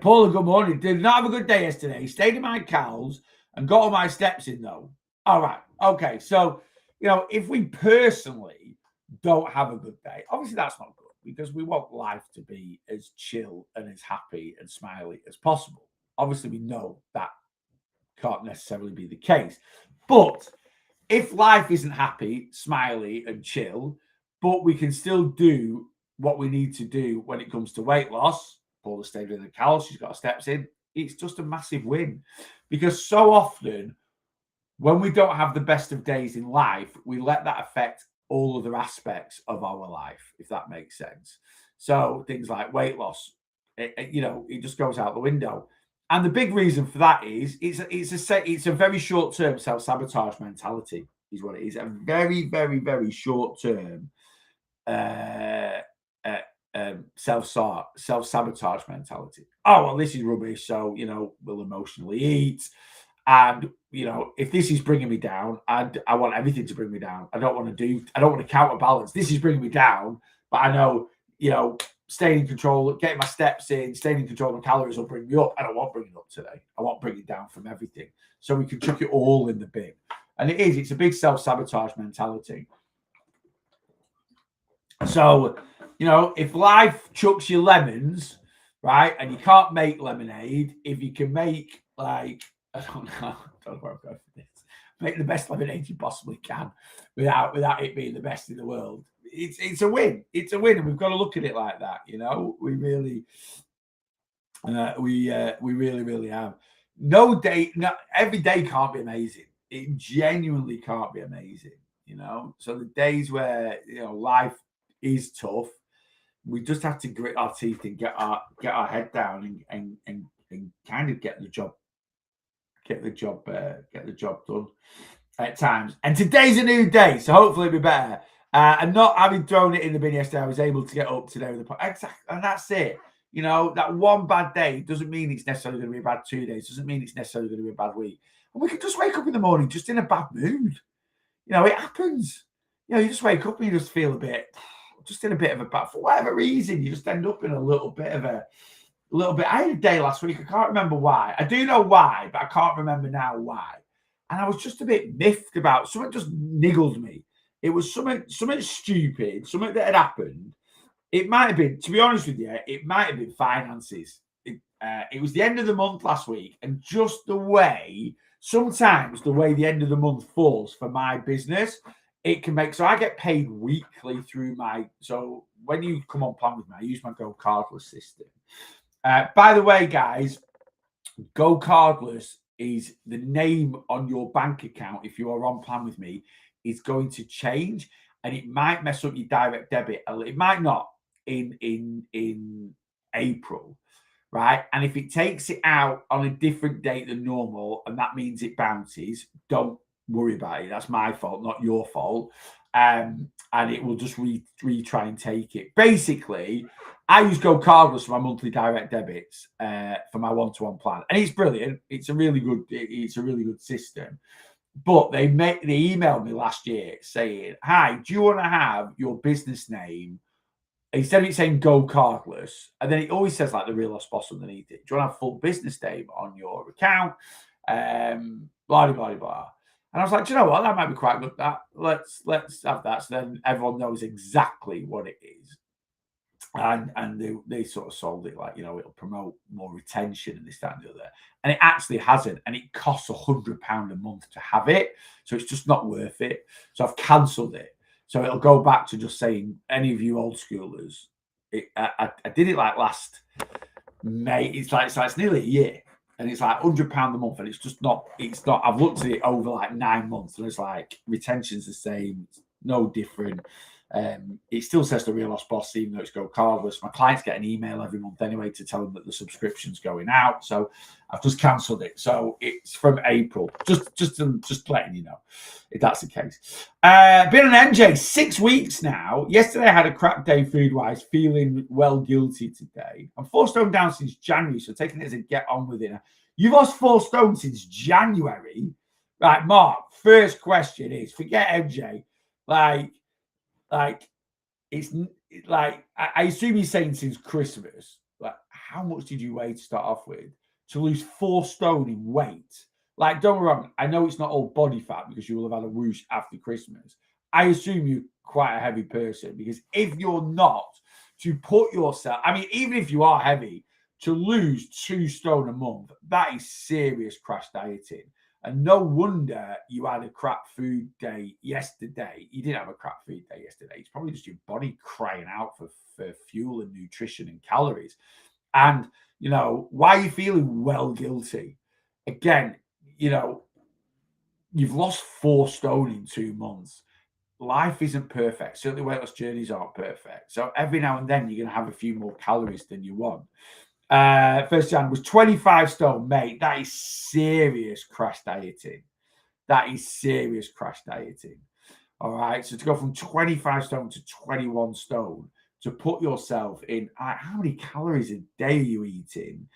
Paula, good morning. Did not have a good day yesterday. Stayed in my cows and got all my steps in, though. All right. Okay. So, if we personally don't have a good day, obviously that's not good because we want life to be as chill and as happy and smiley as possible. Obviously, we know that can't necessarily be the case. But if life isn't happy, smiley, and chill, but we can still do what we need to do when it comes to weight loss, Paula stayed in the cow, she's got her steps in, it's just a massive win. Because so often, when we don't have the best of days in life, we let that affect all other aspects of our life, if that makes sense. So things like weight loss, it just goes out the window. And the big reason for that is it's a very short-term self-sabotage mentality, is what it is. A very, very, very short-term self-sabotage mentality. Oh, well, this is rubbish, so, we'll emotionally eat. And, if this is bringing me down, and I want everything to bring me down. I don't want to counterbalance. This is bringing me down, but I know, staying in control, getting my steps in, staying in control of my calories will bring me up. I don't want bringing up today. I want bringing down from everything. So we can chuck it all in the bin. And it's a big self-sabotage mentality. So, if life chucks you lemons, right, and you can't make lemonade, if you can make, I don't know where I'm going for this, make the best lemonade you possibly can without it being the best in the world, it's a win. It's a win, and we've got to look at it like that. We really, we really have. Every day can't be amazing. It genuinely can't be amazing. So the days where life is tough, we just have to grit our teeth and get our head down and kind of get the job done at times. And today's a new day, so hopefully it'll be better. And not having thrown it in the bin yesterday, I was able to get up today with the exactly, and that's it. That one bad day doesn't mean it's necessarily going to be a bad 2 days. Doesn't mean it's necessarily going to be a bad week. And we can just wake up in the morning just in a bad mood. It happens. You just wake up and you just feel in a bit of a bad, for whatever reason, you just end up in a little bit. I had a day last week. I can't remember why. I do know why, but I can't remember now why. And I was just a bit miffed about something. Just niggled me. It was something stupid, something that had happened. It might have been, to be honest with you, it might have been finances. It was the end of the month last week, and just sometimes the way the end of the month falls for my business, it can make, so I get paid weekly through so when you come on plan with me, I use my Go Cardless system. By the way, guys, Go Cardless is the name on your bank account. If you are on plan with me, is going to change, and it might mess up your direct debit. It might not in April, right? And if it takes it out on a different date than normal, and that means it bounces, don't worry about it. That's my fault, not your fault. And it will just retry and take it. Basically, I use Go Cardless for my monthly direct debits for my one-to-one plan, and it's brilliant. It's a really good system. But they emailed me last year saying, "Hi, do you want to have your business name?" Instead of it saying Go Cardless, and then it always says like the Real Lost Boss underneath it. Do you want to have full business name on your account? Blah blah blah. And I was like, do you know what? That might be quite good. Let's have that. So then everyone knows exactly what it is. And they sort of sold it like, it'll promote more retention and this, that, and the other. And it actually hasn't. And it costs £100 a month to have it. So it's just not worth it. So I've cancelled it. So it'll go back to just saying, any of you old schoolers, I did it like last May. It's nearly a year, and it's like £100 a month, and it's not. I've looked at it over like 9 months, and it's like retention's the same, it's no different. It still says the Real Loss Boss, even though it's go cardless. My clients get an email every month anyway to tell them that the subscription's going out. So I've just cancelled it. So it's from April. Just letting you know if that's the case. Been on MJ 6 weeks now. Yesterday I had a crap day food wise, feeling well guilty today. I'm 4 stone down since January, so taking it as a get on with it. You've lost 4 stone since January, right? Mark, first question is, forget MJ, like it's like I assume he's saying since Christmas. Like, how much did you weigh to start off with to lose 4 stone in weight? Like, don't get me wrong, I know it's not all body fat because you will have had a whoosh after Christmas. I assume you're quite a heavy person, because if you're not, to put yourself, I mean, even if you are heavy, to lose 2 stone a month, that is serious crash dieting. And no wonder you had a crap food day yesterday. You didn't have a crap food day yesterday. It's probably just your body crying out for fuel and nutrition and calories. And, you know, why are you feeling well guilty? Again, you know, you've lost 4 stone in 2 months. Life isn't perfect. Certainly weight loss journeys aren't perfect. So every now and then you're going to have a few more calories than you want. First Jan was 25 stone, mate. That is serious crash dieting. That is serious crash dieting. All right. So to go from 25 stone to 21 stone, to put yourself in, how many calories a day are you eating?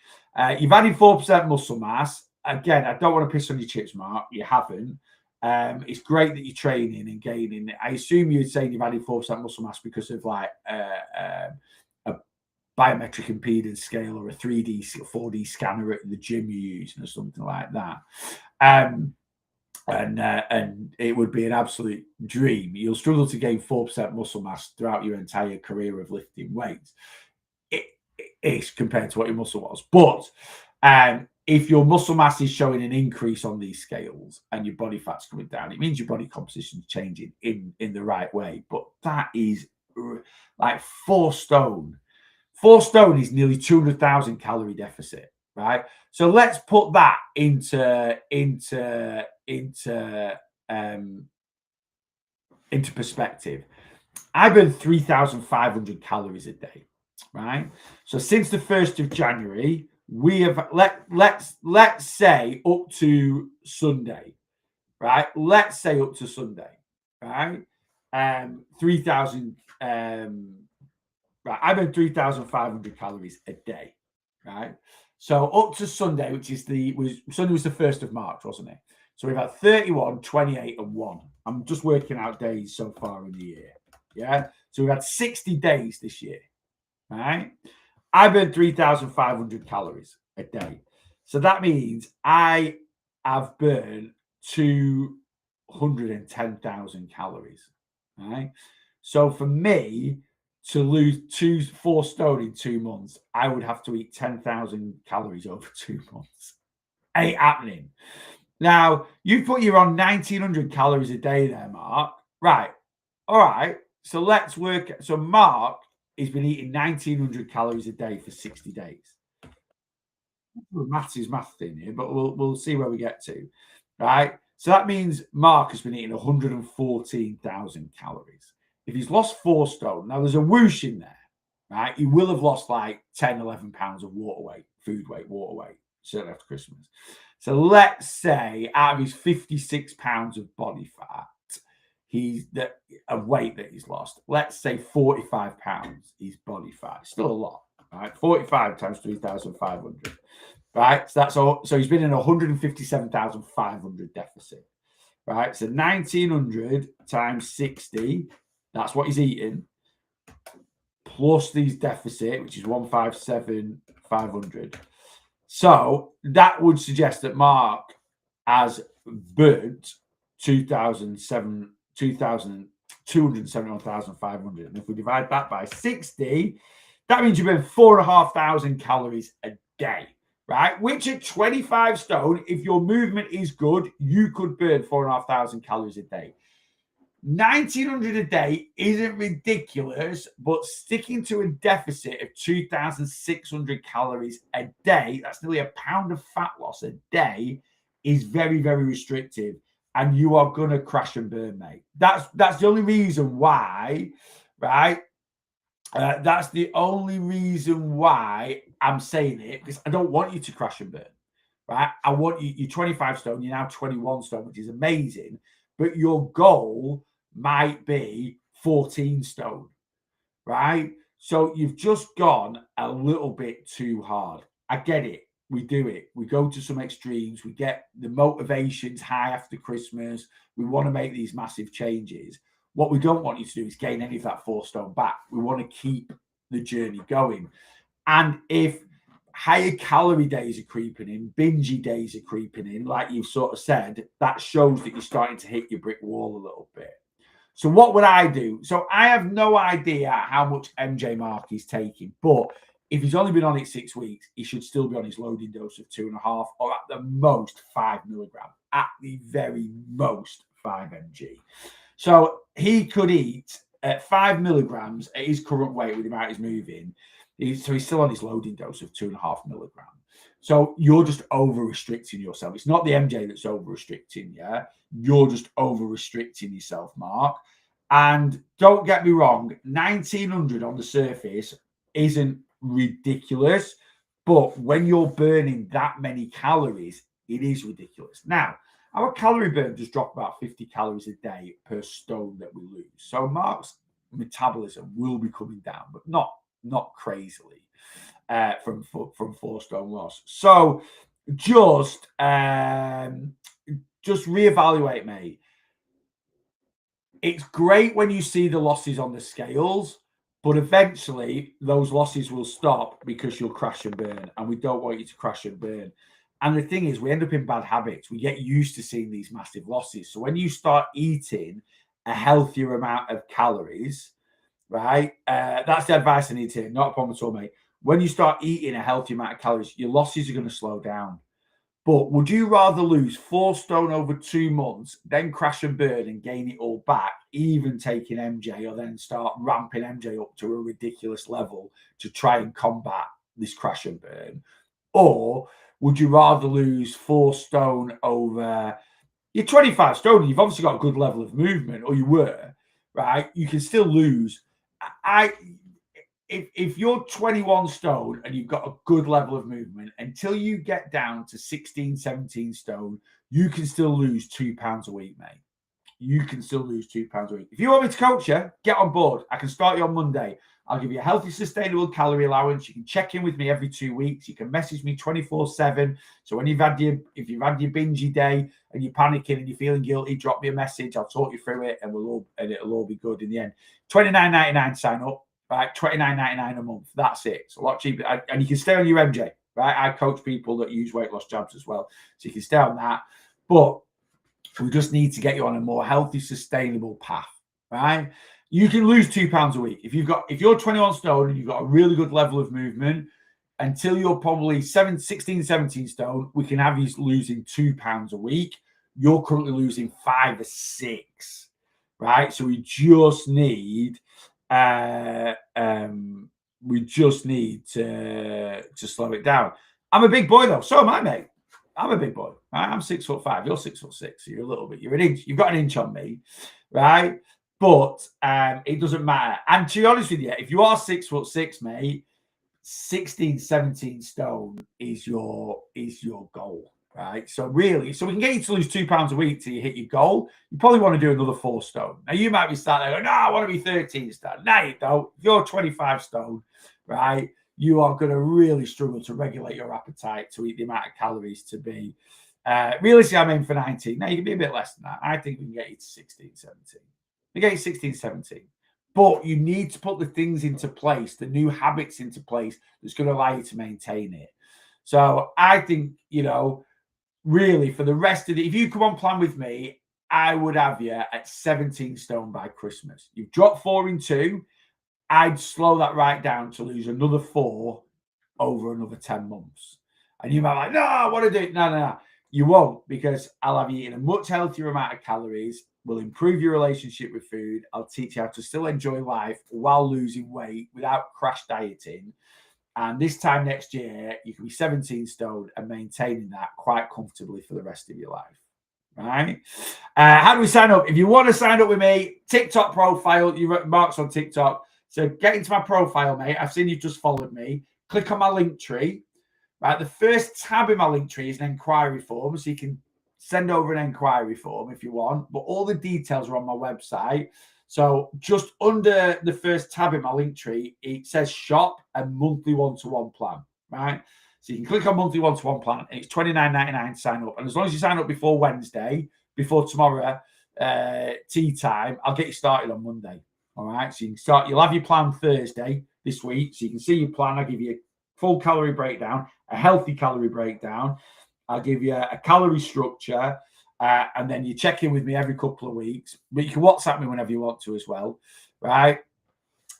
You've added 4% muscle mass. Again, I don't want to piss on your chips, Mark. You haven't. It's great that you're training and gaining. I assume you're saying you've added 4% muscle mass because of like a biometric impedance scale or a 3D, 4D scanner at the gym you're using or something like that. And it would be an absolute dream. You'll struggle to gain 4% muscle mass throughout your entire career of lifting weights. It is compared to what your muscle was. But if your muscle mass is showing an increase on these scales and your body fat's coming down, it means your body composition is changing in the right way. But that is like 4 stone. 4 stone is nearly 200,000 calorie deficit, right? So let's put that into perspective. I burn 3,500 calories a day, right? So since the 1st of January, we have let's say up to Sunday, right? Let's say up to Sunday, right? 3,000. Right, I burn 3,500 calories a day, right? So up to Sunday, which is Sunday was the 1st of March, wasn't it? So we've had 31, 28, and 1. I'm just working out days so far in the year. Yeah. So we've had 60 days this year, right? I burn 3,500 calories a day. So that means I have burned 210,000 calories, right? So for me to lose 4 stone in 2 months, I would have to eat 10,000 calories over 2 months. Ain't happening. Now, you put you on 1,900 calories a day there, Mark. Right. All right. So let's work. So Mark has been eating 1,900 calories a day for 60 days. Maths is math in here, but we'll see where we get to. Right. So that means Mark has been eating 114,000 calories. If he's lost 4 stone, now there's a whoosh in there, right? He will have lost like 10, 11 pounds of water weight, water weight, certainly after Christmas. So let's say out of his 56 pounds of body fat, of weight that he's lost, let's say 45 pounds is body fat. Still a lot, right? 45 times 3,500, right? So that's all. So he's been in 157,500 deficit, right? So 1,900 times 60. That's what he's eating, plus these deficit, which is 157,500. So that would suggest that Mark has burnt 271,500. And if we divide that by 60, that means you burn 4,500 calories a day, right? Which at 25 stone, if your movement is good, you could burn 4,500 calories a day. 1900 a day isn't ridiculous, but sticking to a deficit of 2,600 calories a day, that's nearly a pound of fat loss a day, is very, very restrictive. And you are going to crash and burn, mate. That's the only reason why, right? That's the only reason why I'm saying it, because I don't want you to crash and burn, right? I want you, you're 25 stone, you're now 21 stone, which is amazing, but your goal might be 14 stone, right? So you've just gone a little bit too hard. I get it. We do it. We go to some extremes. We get the motivations high after Christmas. We want to make these massive changes. What we don't want you to do is gain any of that 4 stone back. We want to keep the journey going. And if higher calorie days are creeping in, bingey days are creeping in, like you've sort of said, that shows that you're starting to hit your brick wall a little bit. So what would I do? So I have no idea how much MJ Mark is taking, but if he's only been on it 6 weeks, he should still be on his loading dose of 2.5 or at the most 5 milligrams, at the very most 5 mg. So he could eat at 5 milligrams at his current weight with the amount he's moving. So he's still on his loading dose of 2.5 milligrams. So you're just over restricting yourself. It's not the MJ that's over restricting, yeah. You're just over restricting yourself, Mark. And don't get me wrong, 1900 on the surface isn't ridiculous, but when you're burning that many calories, it is ridiculous. Now, our calorie burn just dropped about 50 calories a day per stone that we lose. So Mark's metabolism will be coming down, but not crazily from 4 stone loss. So just reevaluate, mate. It's great when you see the losses on the scales, but eventually those losses will stop because you'll crash and burn, and we don't want you to crash and burn. And the thing is, we end up in bad habits. We get used to seeing these massive losses. So when you start eating a healthier amount of calories, right? That's the advice I need to hear. Not a problem at all, mate. When you start eating a healthy amount of calories, your losses are going to slow down. But would you rather lose 4 stone over 2 months, then crash and burn and gain it all back, even taking MJ, or then start ramping MJ up to a ridiculous level to try and combat this crash and burn? Or would you rather lose 4 stone over, you're 25 stone, and you've obviously got a good level of movement, or you were, right? You can still lose. If you're 21 stone and you've got a good level of movement, until you get down to 16, 17 stone, you can still lose 2 pounds a week, mate. You can still lose 2 pounds a week. If you want me to coach you, get on board. I can start you on Monday. I'll give you a healthy, sustainable calorie allowance. You can check in with me every 2 weeks. You can message me 24/7. So when if you've had your bingy day and you're panicking and you're feeling guilty, drop me a message. I'll talk you through it, and it'll all be good in the end. $29.99 sign up. Right, $29.99 a month. That's it. It's a lot cheaper. And you can stay on your MJ, right? I coach people that use weight loss jabs as well. So you can stay on that. But we just need to get you on a more healthy, sustainable path, right? You can lose 2 pounds a week. If you're 21 stone and you've got a really good level of movement, until you're probably 16, 17 stone, we can have you losing 2 pounds a week. You're currently losing 5 or 6, right? So we just need to slow it down. I'm a big boy though, so am I, mate. I'm a big boy. Right? I'm 6'5". You're 6'6". So you're a little bit. You're an inch. You've got an inch on me, right? But it doesn't matter. And to be honest with you, if you are 6'6", mate, 16, 17 stone is your goal. Right. So really, so we can get you to lose 2 pounds a week till you hit your goal. You probably want to do another 4 stone. Now you might be starting there going, no, I want to be 13 stone. No, you don't. If you're 25 stone, right, you are going to really struggle to regulate your appetite to eat the amount of calories to be. Realistically, I'm aiming for 19. Now you can be a bit less than that. I think we can get you to 16, 17. We get you 16, 17. But you need to put the things into place, the new habits into place that's going to allow you to maintain it. So I think, really, for the rest of if you come on plan with me, I would have you at 17 stone by Christmas. You've dropped 4 in 2. I'd slow that right down to lose another 4 over another 10 months. And you might be like, no, I want to do it. No. You won't, because I'll have you eating a much healthier amount of calories. We'll improve your relationship with food. I'll teach you how to still enjoy life while losing weight without crash dieting. And this time next year, you can be 17 stone and maintaining that quite comfortably for the rest of your life. Right? How do we sign up? If you want to sign up with me, TikTok profile, Mark's on TikTok. So get into my profile, mate. I've seen you've just followed me. Click on my link tree. Right, the first tab in my link tree is an inquiry form, so you can send over an inquiry form if you want. But all the details are on my website. So just under the first tab in my link tree, it says shop and monthly one-to-one plan. Right. So you can click on monthly one-to-one plan. And it's $29.99 to sign up. And as long as you sign up before Wednesday, before tomorrow, tea time, I'll get you started on Monday. All right. So you can start, you'll have your plan Thursday this week. So you can see your plan. I'll give you a full calorie breakdown, a healthy calorie breakdown. I'll give you a calorie structure. And then you check in with me every couple of weeks. But you can WhatsApp me whenever you want to as well. Right.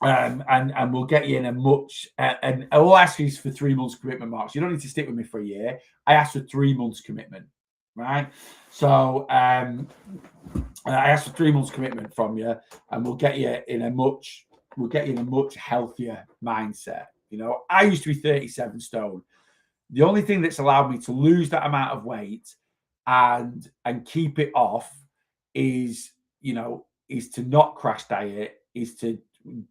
And we'll get you in a much, and I will ask you for 3 months commitment, Mark. So you don't need to stick with me for a year. I asked for 3 months commitment, right? So I asked for 3 months commitment from you, and we'll get you in a much healthier mindset. You know, I used to be 37 stone. The only thing that's allowed me to lose that amount of weight and keep it off is to not crash diet, is to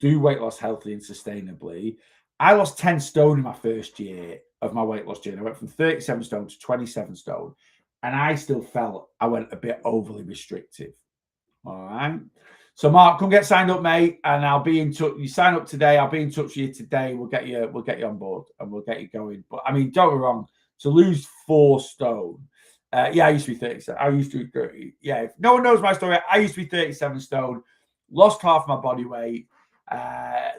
do weight loss healthily and sustainably. I lost 10 stone in my first year of my weight loss journey. I went from 37 stone to 27 stone, and I still felt I went a bit overly restrictive. All right. So Mark, come get signed up, mate, and I'll be in touch. You sign up today, I'll be in touch with you today. We'll get you on board and we'll get you going. But I mean, don't get me wrong, to lose 4 stone. I used to be 37. I used to be 30. Yeah, if no one knows my story, I used to be 37 stone, lost half my body weight.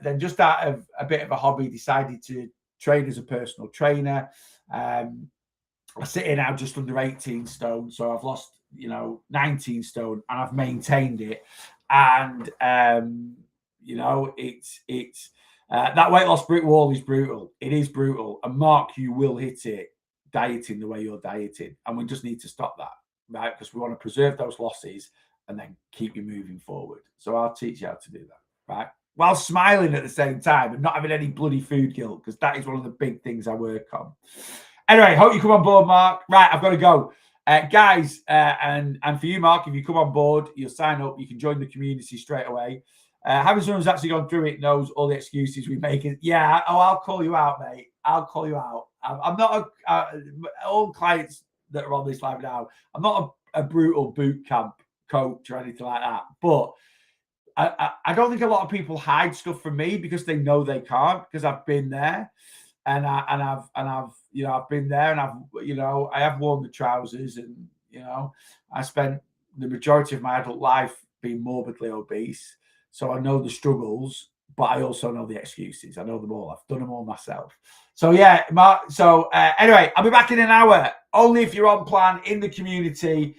Then just out of a bit of a hobby, decided to train as a personal trainer. I sit in now just under 18 stone. So I've lost, 19 stone and I've maintained it. And, it's that weight loss brick wall is brutal. It is brutal. And Mark, you will hit it dieting the way you're dieting. And we just need to stop that, right? Because we want to preserve those losses and then keep you moving forward. So I'll teach you how to do that, right? While smiling at the same time and not having any bloody food guilt, because that is one of the big things I work on. Anyway, hope you come on board, Mark. Right, I've got to go. Guys, and for you, Mark, if you come on board, you'll sign up, you can join the community straight away. Having someone who's actually gone through it knows all the excuses we make. Yeah, I'll call you out, mate. I'll call you out. I'm not all clients that are on this live now, I'm not a brutal boot camp coach or anything like that. But I don't think a lot of people hide stuff from me because they know they can't, because I've been there. And I've been there, and I have worn the trousers, and I spent the majority of my adult life being morbidly obese, so I know the struggles, but I also know the excuses. I know them all. I've done them all myself. So yeah, Mark. So anyway, I'll be back in an hour. Only if you're on plan in the community,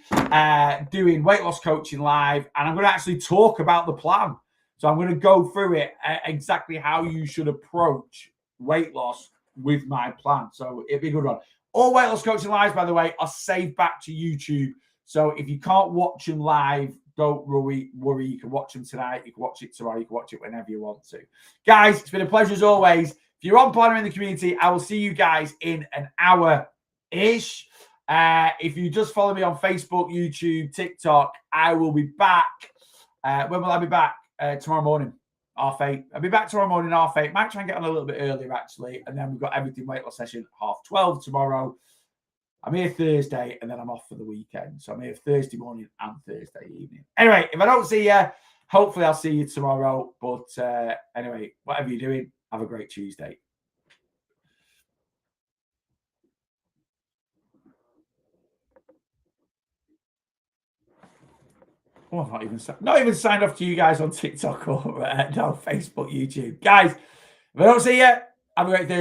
doing weight loss coaching live, and I'm going to actually talk about the plan. So I'm going to go through it exactly how you should approach weight loss with my plan. So it'll be a good one. All weight loss coaching lives, by the way, are saved back to YouTube. So if you can't watch them live, don't worry. You can watch them tonight. You can watch it tomorrow. You can watch it whenever you want to. Guys, it's been a pleasure as always. If you're on plan or in the community, I will see you guys in an hour-ish. If you just follow me on Facebook, YouTube, TikTok, I will be back. When will I be back? Tomorrow morning. 8:30. I'll be back tomorrow morning, 8:30. Might try and get on a little bit earlier, actually. And then we've got everything weight loss session 12:30 tomorrow. I'm here Thursday, and then I'm off for the weekend. So I'm here Thursday morning and Thursday evening. Anyway, if I don't see you, hopefully I'll see you tomorrow. But anyway, whatever you're doing, have a great Tuesday. Oh, I'm not even signed off to you guys on TikTok or Facebook, YouTube. Guys, if I don't see you, have a great Thursday.